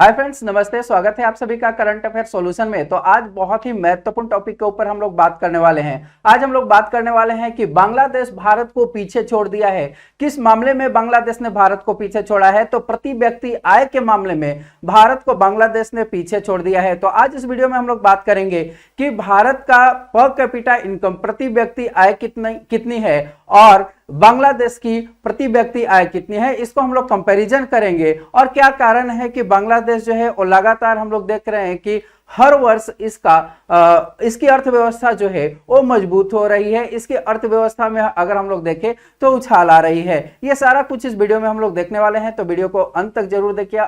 Hi friends, नमस्ते। स्वागत है आप सभी का करंट अफेयर सॉल्यूशन में। तो आज बहुत ही महत्वपूर्ण टॉपिक के ऊपर हम लोग बात करने वाले हैं। आज हम लोग बात करने वाले हैं कि बांग्लादेश भारत को पीछे छोड़ दिया है। किस मामले में बांग्लादेश ने भारत को पीछे छोड़ा है? तो प्रति व्यक्ति आय के मामले में भारत को बांग्लादेश ने पीछे छोड़ दिया है। तो आज इस वीडियो में हम लोग बात करेंगे कि भारत का पर कैपिटा इनकम, प्रति व्यक्ति आय कितनी है और बांग्लादेश की प्रति व्यक्ति आय कितनी है। इसको हम लोग कंपैरिजन करेंगे और क्या कारण है कि बांग्लादेश जो है वो लगातार हम लोग देख रहे हैं कि हर वर्ष इसकी अर्थव्यवस्था जो है वो मजबूत हो रही है। इसकी अर्थव्यवस्था में अगर हम लोग देखें तो उछाल आ रही है। ये सारा कुछ इस वीडियो में हम लोग देखने वाले हैं, तो वीडियो को अंत तक जरूर देखिए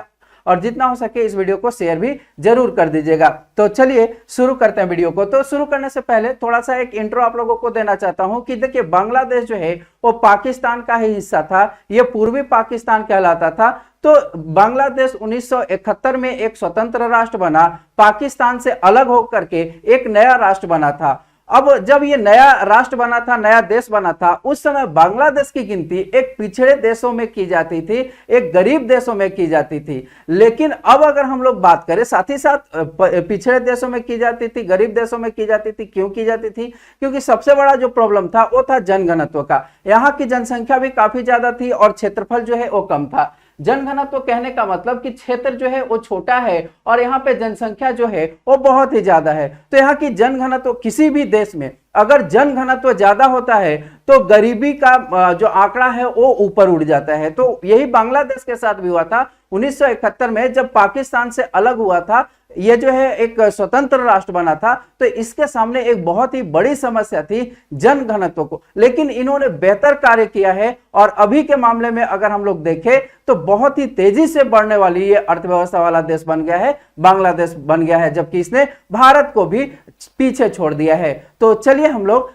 और जितना हो सके इस वीडियो को शेयर भी जरूर कर दीजिएगा। तो चलिए शुरू करते हैं वीडियो को। तो शुरू करने से पहले थोड़ा सा एक इंट्रो आप लोगों को देना चाहता हूं कि देखिए, बांग्लादेश जो है वो पाकिस्तान का ही हिस्सा था। ये पूर्वी पाकिस्तान कहलाता था। तो बांग्लादेश 1971 में एक स्वतंत्र राष्ट्र बना, पाकिस्तान से अलग होकर के एक नया राष्ट्र बना था। अब जब ये नया राष्ट्र बना था, नया देश बना था, उस समय बांग्लादेश की गिनती एक पिछड़े देशों में की जाती थी, एक गरीब देशों में की जाती थी। लेकिन अब अगर हम लोग बात करें, साथ ही साथ पिछड़े देशों में की जाती थी, गरीब देशों में की जाती थी। क्यों की जाती थी? क्योंकि सबसे बड़ा जो प्रॉब्लम था वो था जनघनत्व का। यहाँ की जनसंख्या भी काफी ज्यादा थी और क्षेत्रफल जो है वो कम था। जनघनत्व कहने का मतलब कि क्षेत्र जो है वो छोटा है और यहाँ पे जनसंख्या जो है वो बहुत ही ज्यादा है। तो यहाँ की जनघनत्व, किसी भी देश में अगर जनघनत्व ज्यादा होता है तो गरीबी का जो आंकड़ा है वो ऊपर उड़ जाता है। तो यही बांग्लादेश के साथ भी हुआ था 1971 में, जब पाकिस्तान से अलग हुआ था, ये जो है एक स्वतंत्र राष्ट्र बना था। तो इसके सामने एक बहुत ही बड़ी समस्या थी जनघनत्व को, लेकिन इन्होंने बेहतर कार्य किया है और अभी के मामले में अगर हम लोग देखें तो बहुत ही तेजी से बढ़ने वाली ये अर्थव्यवस्था वाला देश बन गया है, बांग्लादेश बन गया है, जबकि इसने भारत को भी पीछे छोड़ दिया है। तो चलिए हम लोग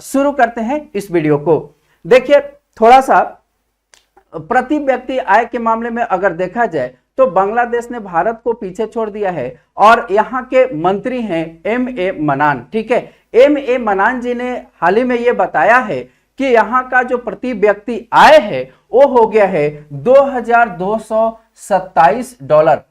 शुरू करते हैं इस वीडियो को। देखिए, थोड़ा सा प्रति व्यक्ति आय के मामले में अगर देखा जाए तो बांग्लादेश ने भारत को पीछे छोड़ दिया है। और यहाँ के मंत्री हैं M.A. मनान। ठीक है, M.A. मनान जी ने हाल ही में ये बताया है कि यहाँ का जो प्रति व्यक्ति आय है वो हो गया है $2227।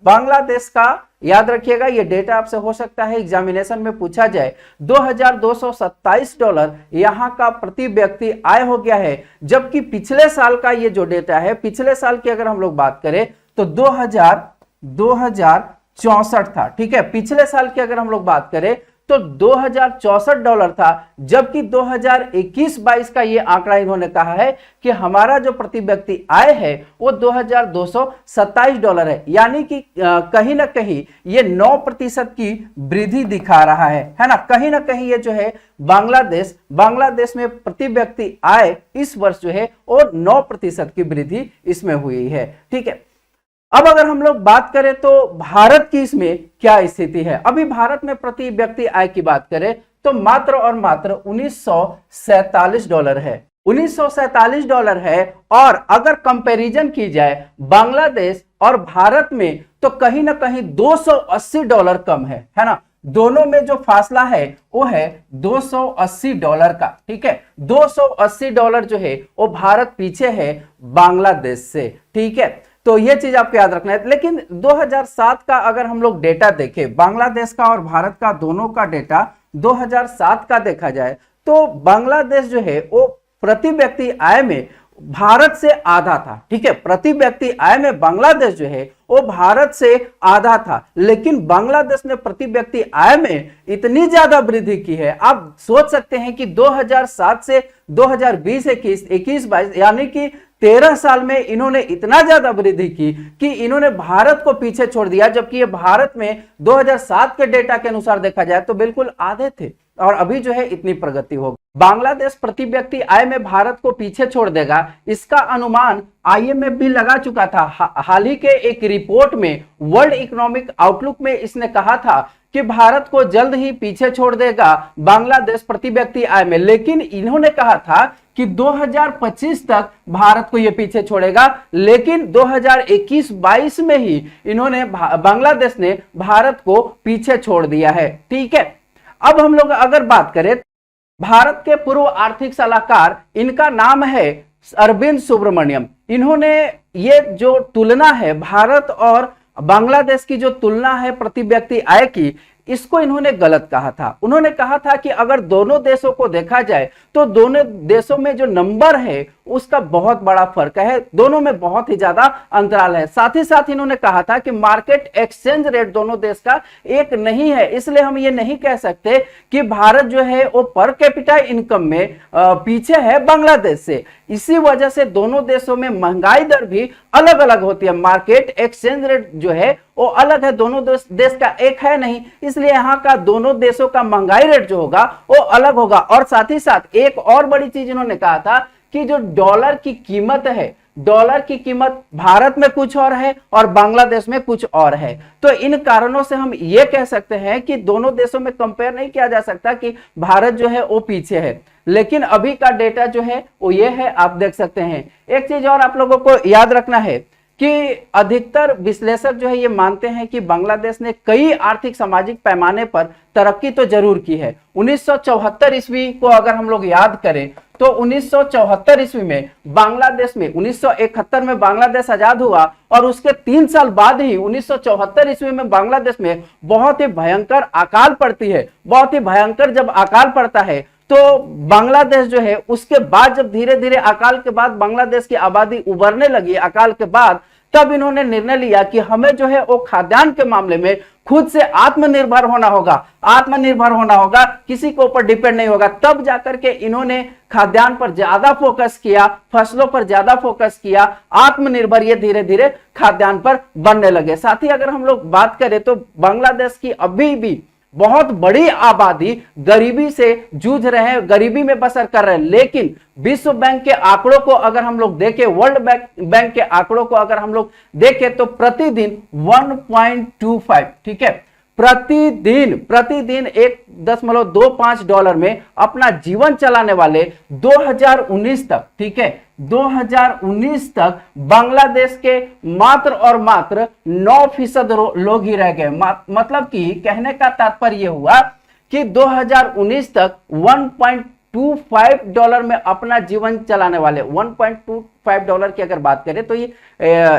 बांग्लादेश का, याद रखिएगा ये डेटा आपसे हो सकता है एग्जामिनेशन में पूछा जाए, $2227 यहाँ का प्रति व्यक्ति आय हो गया है। जबकि पिछले साल का ये जो डेटा है, पिछले साल की अगर हम लोग बात करें तो 2064 था। ठीक है, पिछले साल की अगर हम लोग बात करें तो $2064 था। जबकि 2021-22 का ये आंकड़ा इन्होंने कहा है कि हमारा जो प्रति व्यक्ति आय है वो $2227 है। यानी कि कहीं ना कहीं ये 9% की वृद्धि दिखा रहा है ना। कहीं ना कहीं ये जो है बांग्लादेश में प्रति व्यक्ति आय इस वर्ष जो है वो 9% की वृद्धि इसमें हुई है। ठीक है, अब अगर हम लोग बात करें तो भारत की इसमें क्या स्थिति है। अभी भारत में प्रति व्यक्ति आय की बात करें तो मात्र और मात्र $1947 है। $1947 है। और अगर कंपैरिजन की जाए बांग्लादेश और भारत में तो कहीं ना कहीं $280 कम है ना। दोनों में जो फासला है वो है $280 का। ठीक है, $280 जो है वो भारत पीछे है बांग्लादेश से। ठीक है, तो ये चीज आपको याद रखना है। लेकिन 2007 का अगर हम लोग डेटा देखें, बांग्लादेश का और भारत का दोनों का डेटा 2007 का देखा जाए तो बांग्लादेश जो है वो प्रति व्यक्ति आय में भारत से आधा था। ठीक है, प्रति व्यक्ति आय में बांग्लादेश जो है वो भारत से आधा था। लेकिन बांग्लादेश ने प्रति व्यक्ति आय में इतनी ज्यादा वृद्धि की है, आप सोच सकते हैं कि 2007 से 2020-21-22 यानी कि 13 साल में इन्होंने इतना ज्यादा वृद्धि की कि इन्होंने भारत को पीछे छोड़ दिया। जबकि ये भारत में 2007 के डेटा के अनुसार देखा जाए तो बिल्कुल आधे थे और अभी जो है इतनी प्रगति होगी। बांग्लादेश प्रति व्यक्ति आय में भारत को पीछे छोड़ देगा, इसका अनुमान IMF भी लगा चुका था। हाल ही के एक रिपोर्ट में, वर्ल्ड इकोनॉमिक आउटलुक में इसने कहा था कि भारत को जल्द ही पीछे छोड़ देगा बांग्लादेश प्रति व्यक्ति आय में। लेकिन इन्होंने कहा था कि 2025 तक भारत को यह पीछे छोड़ेगा, लेकिन 2021-22 में ही इन्होंने बांग्लादेश ने भारत को पीछे छोड़ दिया है। ठीक है, अब हम लोग अगर बात करें, भारत के पूर्व आर्थिक सलाहकार, इनका नाम है अरविंद सुब्रमण्यम। इन्होंने ये जो तुलना है भारत और बांग्लादेश की जो तुलना है प्रति व्यक्ति आय की, इसको इन्होंने गलत कहा था। उन्होंने कहा था कि अगर दोनों देशों को देखा जाए तो दोनों देशों में जो नंबर है उसका बहुत बड़ा फर्क है, दोनों में बहुत ही ज्यादा अंतराल है। साथ ही साथ इन्होंने कहा था कि मार्केट एक्सचेंज रेट दोनों देश का एक नहीं है, इसलिए हम ये नहीं कह सकते कि भारत जो है वो पर कैपिटा इनकम में पीछे है बांग्लादेश से। इसी वजह से दोनों देशों में महंगाई दर भी अलग अलग होती है, मार्केट एक्सचेंज रेट जो है वो अलग है, दोनों देश का एक है नहीं, इसलिए यहाँ का दोनों देशों का महंगाई रेट जो होगा वो अलग होगा। और साथ ही साथ एक और बड़ी चीज इन्होंने कहा था कि जो डॉलर की कीमत है, डॉलर की कीमत भारत में कुछ और है और बांग्लादेश में कुछ और है। तो इन कारणों से हम ये कह सकते हैं कि दोनों देशों में कंपेयर नहीं किया जा सकता कि भारत जो है वो पीछे है। लेकिन अभी का डेटा जो है वो ये है, आप देख सकते हैं। एक चीज और आप लोगों को याद रखना है कि अधिकतर विश्लेषक जो है ये मानते हैं कि बांग्लादेश ने कई आर्थिक सामाजिक पैमाने पर तरक्की तो जरूर की है। 1974 ईस्वी को अगर हम लोग याद करें तो 1974 ईस्वी में बांग्लादेश में 1971 में बांग्लादेश आजाद हुआ और उसके 3 साल बाद ही 1974 ईस्वी में बांग्लादेश में बहुत ही भयंकर अकाल पड़ती है। बहुत ही भयंकर जब अकाल पड़ता है तो बांग्लादेश जो है उसके बाद जब धीरे धीरे अकाल के बाद बांग्लादेश की आबादी उभरने लगी अकाल के बाद, तब इन्होंने निर्णय लिया कि हमें जो है वो खाद्यान्न के मामले में खुद से आत्मनिर्भर होना होगा, आत्मनिर्भर होना होगा, किसी के ऊपर डिपेंड नहीं होगा। तब जाकर के इन्होंने खाद्यान्न पर ज्यादा फोकस किया, फसलों पर ज्यादा फोकस किया, आत्मनिर्भर ये धीरे धीरे खाद्यान्न पर बनने लगे। साथ ही अगर हम लोग बात करें तो बांग्लादेश की अभी भी बहुत बड़ी आबादी गरीबी से जूझ रहे हैं, गरीबी में बसर कर रहे हैं। लेकिन विश्व बैंक के आंकड़ों को अगर हम लोग देखें, वर्ल्ड बैंक के आंकड़ों को अगर हम लोग देखें तो प्रतिदिन 1.25, ठीक है, प्रतिदिन $1.25 में अपना जीवन चलाने वाले 2019 तक, ठीक है, 2019 तक बांग्लादेश के मात्र और मात्र 9% लोग ही रह गए। मतलब कि कहने का तात्पर्य हुआ कि 2019 तक $1.25 में अपना जीवन चलाने वाले, $1.25 की अगर बात करें तो ये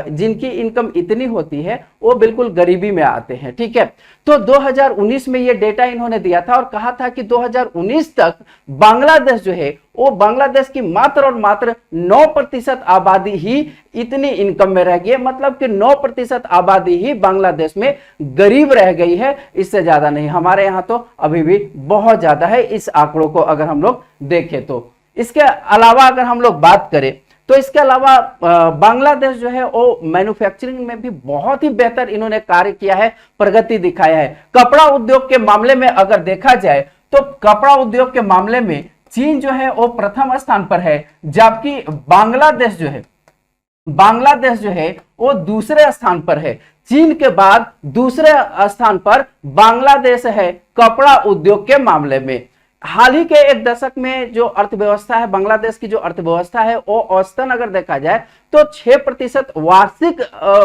जिनकी इनकम इतनी होती है वो बिल्कुल गरीबी में आते हैं, ठीक है। तो 2019 में ये डेटा इन्होंने दिया था और कहा था कि 2019 तक बांग्लादेश जो है वो बांग्लादेश की मात्र और मात्र 9% आबादी ही इतनी इनकम में रह गई है। मतलब कि 9% आबादी ही बांग्लादेश में गरीब रह गई है, इससे ज्यादा नहीं। हमारे यहाँ तो अभी भी बहुत ज्यादा है इस आंकड़ों को अगर हम लोग देखें तो। इसके अलावा अगर हम लोग बात करें तो इसके अलावा बांग्लादेश जो है वो मैन्युफैक्चरिंग में भी बहुत ही बेहतर इन्होंने कार्य किया है, प्रगति दिखाया है। कपड़ा उद्योग के मामले में अगर देखा जाए तो कपड़ा उद्योग के मामले में चीन जो है वो प्रथम स्थान पर है, जबकि बांग्लादेश जो है वो दूसरे स्थान पर है। चीन के बाद दूसरे स्थान पर बांग्लादेश है कपड़ा उद्योग के मामले में। हाल ही के एक दशक में जो अर्थव्यवस्था है बांग्लादेश की, जो अर्थव्यवस्था है वो औसतन अगर देखा जाए तो 6% वार्षिक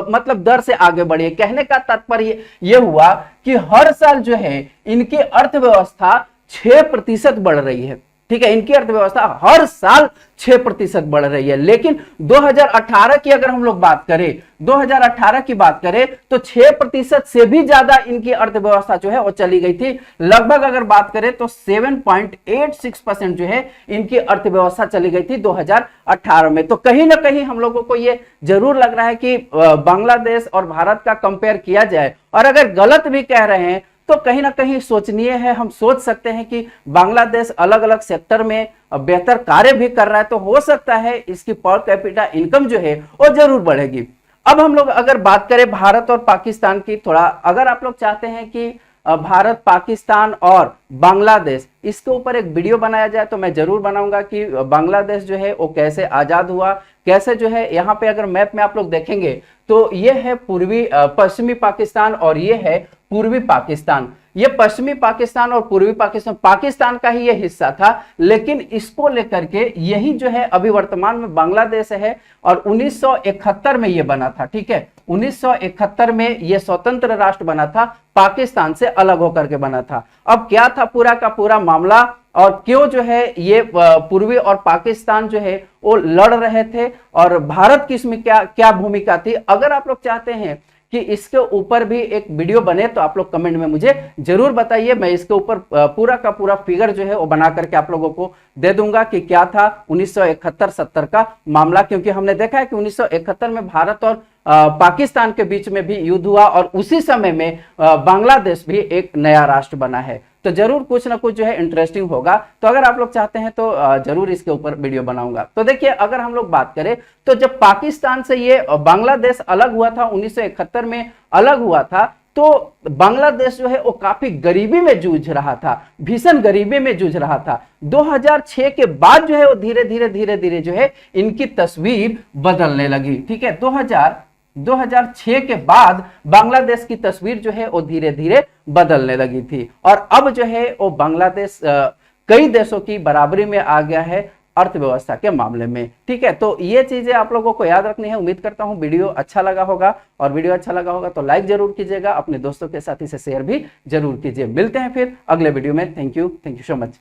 मतलब दर से आगे बढ़ी है। कहने का तात्पर्य यह हुआ कि हर साल जो है इनकी अर्थव्यवस्था 6% बढ़ रही है, ठीक है, इनकी अर्थव्यवस्था हर साल 6% बढ़ रही है। लेकिन 2018 की अगर हम लोग बात करें, 2018 की बात करें तो 6% से भी ज्यादा इनकी अर्थव्यवस्था जो है वो चली गई थी। लगभग अगर बात करें तो 7.86% जो है इनकी अर्थव्यवस्था चली गई थी 2018 में। तो कहीं ना कहीं हम लोगों को ये जरूर लग रहा है कि बांग्लादेश और भारत का कंपेयर किया जाए, और अगर गलत भी कह रहे हैं तो कहीं ना कहीं सोचनीय है। हम सोच सकते हैं कि बांग्लादेश अलग अलग सेक्टर में बेहतर कार्य भी कर रहा है, तो हो सकता है इसकी पर कैपिटा इनकम जो है वो जरूर बढ़ेगी। अब हम लोग अगर बात करें भारत और पाकिस्तान की, थोड़ा अगर आप लोग चाहते हैं कि भारत, पाकिस्तान और बांग्लादेश इसके ऊपर एक वीडियो बनाया जाए तो मैं जरूर बनाऊंगा कि बांग्लादेश जो है वो कैसे आजाद हुआ, कैसे जो है। यहाँ पे अगर मैप में आप लोग देखेंगे तो ये है पश्चिमी पाकिस्तान और ये है पूर्वी पाकिस्तान। ये पश्चिमी पाकिस्तान और पूर्वी पाकिस्तान का ही ये हिस्सा था, लेकिन इसको लेकर के यही जो है अभी वर्तमान में बांग्लादेश है और 1971 में ये बना था, ठीक है, 1971 में ये स्वतंत्र राष्ट्र बना था, पाकिस्तान से अलग होकर के बना था। अब क्या था पूरा का पूरा मामला और क्यों जो है ये पूर्वी और पाकिस्तान जो है वो लड़ रहे थे और भारत की इसमें क्या क्या भूमिका थी। अगर आप लोग चाहते हैं कि इसके ऊपर भी एक वीडियो बने तो आप लोग कमेंट में मुझे जरूर बताइए। मैं इसके ऊपर पूरा का पूरा फिगर जो है वो बना करके आप लोगों को दे दूंगा कि क्या था 1971-70 का मामला, क्योंकि हमने देखा है कि 1971 में भारत और पाकिस्तान के बीच में भी युद्ध हुआ और उसी समय में बांग्लादेश भी एक नया राष्ट्र बना है। तो जरूर कुछ ना कुछ जो है इंटरेस्टिंग होगा। तो अगर आप लोग चाहते हैं तो जरूर इसके ऊपर वीडियो बनाऊंगा। तो देखिए, अगर हम लोग बात करें तो जब पाकिस्तान से ये बांग्लादेश अलग हुआ था, 1971 में अलग हुआ था, तो बांग्लादेश जो है वो काफी गरीबी में जूझ रहा था, भीषण गरीबी में जूझ रहा था। 2006 के बाद जो है वो धीरे धीरे जो है इनकी तस्वीर बदलने लगी। ठीक है, 2006 के बाद बांग्लादेश की तस्वीर जो है वो धीरे धीरे बदलने लगी थी और अब जो है वो बांग्लादेश कई देशों की बराबरी में आ गया है अर्थव्यवस्था के मामले में। ठीक है, तो ये चीजें आप लोगों को याद रखनी है। उम्मीद करता हूं वीडियो अच्छा लगा होगा, और वीडियो अच्छा लगा होगा तो लाइक जरूर कीजिएगा, अपने दोस्तों के साथ इसे शेयर भी जरूर कीजिए। मिलते हैं फिर अगले वीडियो में। Thank you so much.